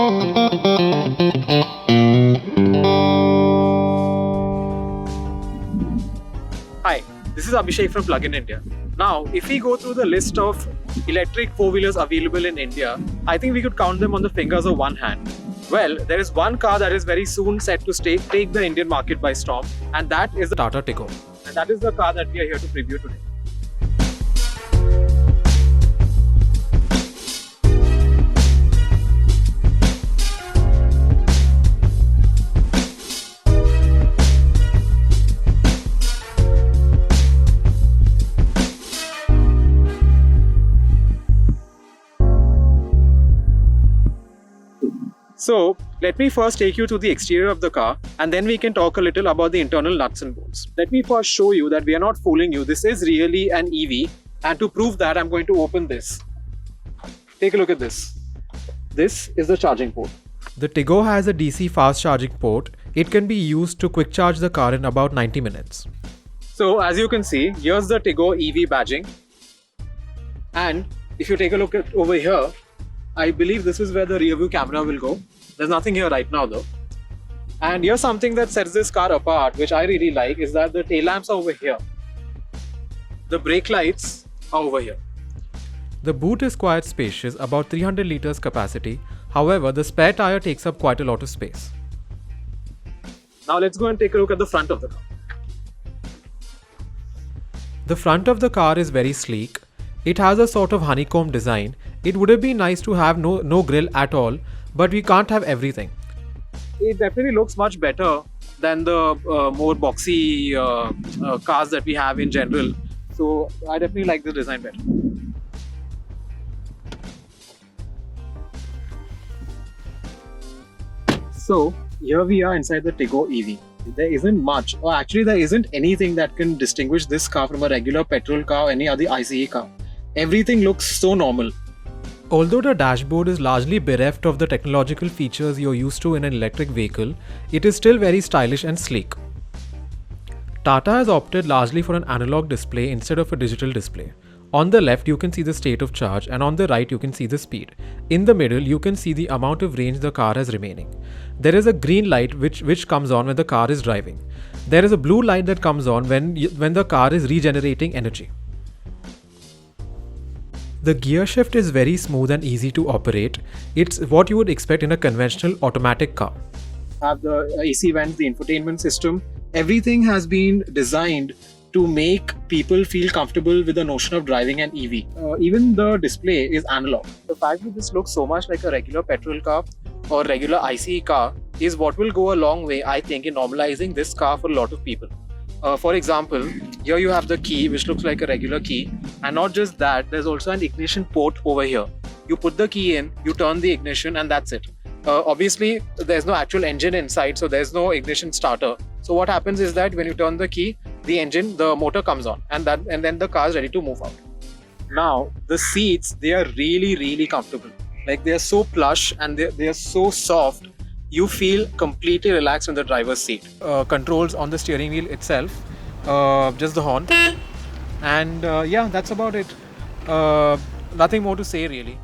Hi, this is Abhishek from Plug-in India. Now, if we go through the list of electric four-wheelers available in India, I think we could count them on the fingers of one hand. Well, there is one car that is very soon set to take the Indian market by storm, and that is the Tata Tigor. And that is the car that we are here to preview today. So, let me first take you to the exterior of the car and then we can talk a little about the internal nuts and bolts. Let me first show you that we are not fooling you. This is really an EV, and to prove that, I'm going to open this. Take a look at this. This is the charging port. The Tigor has a DC fast charging port. It can be used to quick charge the car in about 90 minutes. So, as you can see, here's the Tigor EV badging. And if you take a look at over here, I believe this is where the rear view camera will go. There's nothing here right now though. And here's something that sets this car apart, which I really like, is that the tail lamps are over here. The brake lights are over here. The boot is quite spacious, about 300 liters capacity. However, the spare tire takes up quite a lot of space. Now let's go and take a look at the front of the car. The front of the car is very sleek. It has a sort of honeycomb design. It would have been nice to have no grille at all, but we can't have everything. It definitely looks much better than the more boxy cars that we have in general. So I definitely like the design better. So here we are inside the Tigor EV. There isn't much, or actually there isn't anything that can distinguish this car from a regular petrol car or any other ICE car. Everything looks so normal. Although the dashboard is largely bereft of the technological features you're used to in an electric vehicle, it is still very stylish and sleek. Tata has opted largely for an analog display instead of a digital display. On the left you can see the state of charge, and on the right you can see the speed. In the middle you can see the amount of range the car has remaining. There is a green light which comes on when the car is driving. There is a blue light that comes on when the car is regenerating energy. The gear shift is very smooth and easy to operate. It's what you would expect in a conventional automatic car. Have the AC vents, the infotainment system. Everything has been designed to make people feel comfortable with the notion of driving an EV. Even the display is analog. The fact that this looks so much like a regular petrol car or regular ICE car is what will go a long way, I think, in normalizing this car for a lot of people. For example, here you have the key, which looks like a regular key, and not just that, there's also an ignition port over here. You put the key in, you turn the ignition, and that's it. Obviously, there's no actual engine inside, so there's no ignition starter. So what happens is that when you turn the key, the motor comes on, and then the car is ready to move out. Now, the seats, they are really comfortable. Like, they are so plush and they are so soft. You feel completely relaxed in the driver's seat. Controls on the steering wheel itself, just the horn, and yeah, that's about it. Nothing more to say really.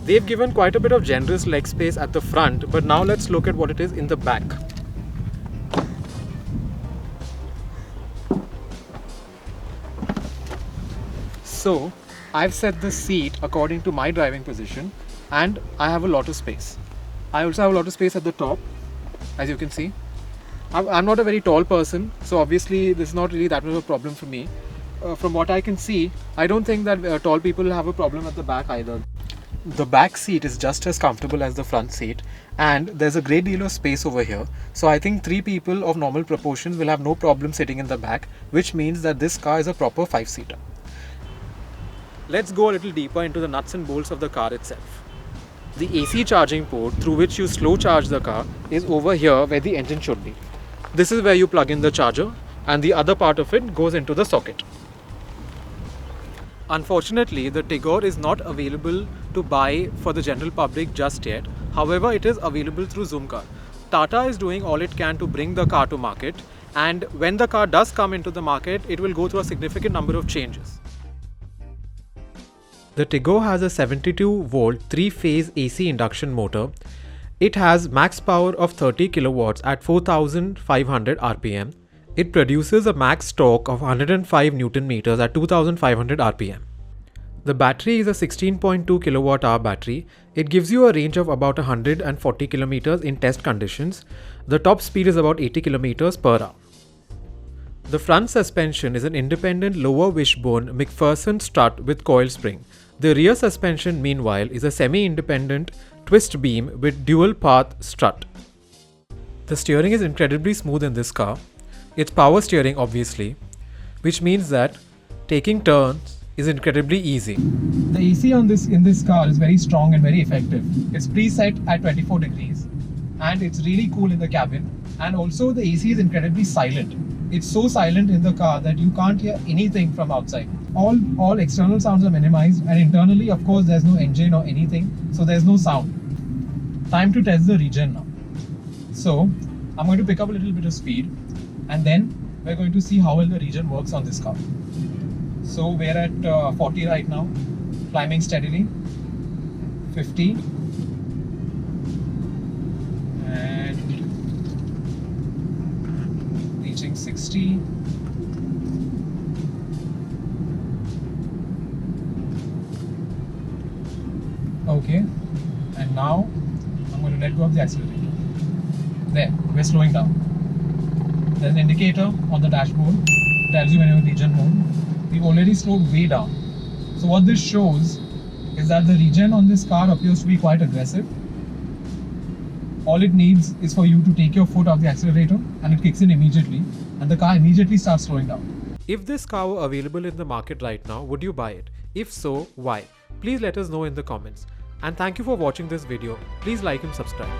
They've given quite a bit of generous leg space at the front, but now let's look at what it is in the back. So I've set the seat according to my driving position, and I have a lot of space. I also have a lot of space at the top, as you can see. I'm not a very tall person, so obviously this is not really that much of a problem for me. From what I can see, I don't think that tall people have a problem at the back either. The back seat is just as comfortable as the front seat, and there's a great deal of space over here. So I think 3 people of normal proportions will have no problem sitting in the back, which means that this car is a proper 5-seater. Let's go a little deeper into the nuts and bolts of the car itself. The AC charging port through which you slow charge the car is over here where the engine should be. This is where you plug in the charger, and the other part of it goes into the socket. Unfortunately, the Tigor is not available to buy for the general public just yet. However, it is available through Zoomcar. Tata is doing all it can to bring the car to market, and when the car does come into the market, it will go through a significant number of changes. The Tigor has a 72-volt 3-phase AC induction motor. It has max power of 30 kilowatts at 4500 rpm. It produces a max torque of 105 Newton meters at 2500 rpm. The battery is a 16.2 kilowatt hour battery. It gives you a range of about 140 kilometers in test conditions. The top speed is about 80 kilometers per hour. The front suspension is an independent lower wishbone McPherson strut with coil spring. The rear suspension, meanwhile, is a semi-independent twist beam with dual path strut. The steering is incredibly smooth in this car. It's power steering, obviously, which means that taking turns is incredibly easy. The AC in this car is very strong and very effective. It's preset at 24 degrees and it's really cool in the cabin, and also the AC is incredibly silent. It's so silent in the car that you can't hear anything from outside. All external sounds are minimized, and internally, of course, there's no engine or anything, so there's no sound. Time to test the regen now. So I'm going to pick up a little bit of speed, and then we're going to see how well the regen works on this car. So we're at 40 right now, climbing steadily. 50, and reaching 60. Okay, and now I'm going to let go of the accelerator. There, we're slowing down. There's an indicator on the dashboard, tells you when you're in regen mode. We've already slowed way down. So what this shows is that the regen on this car appears to be quite aggressive. All it needs is for you to take your foot off the accelerator and it kicks in immediately, and the car immediately starts slowing down. If this car were available in the market right now, would you buy it? If so, why? Please let us know in the comments. And thank you for watching this video. Please like and subscribe.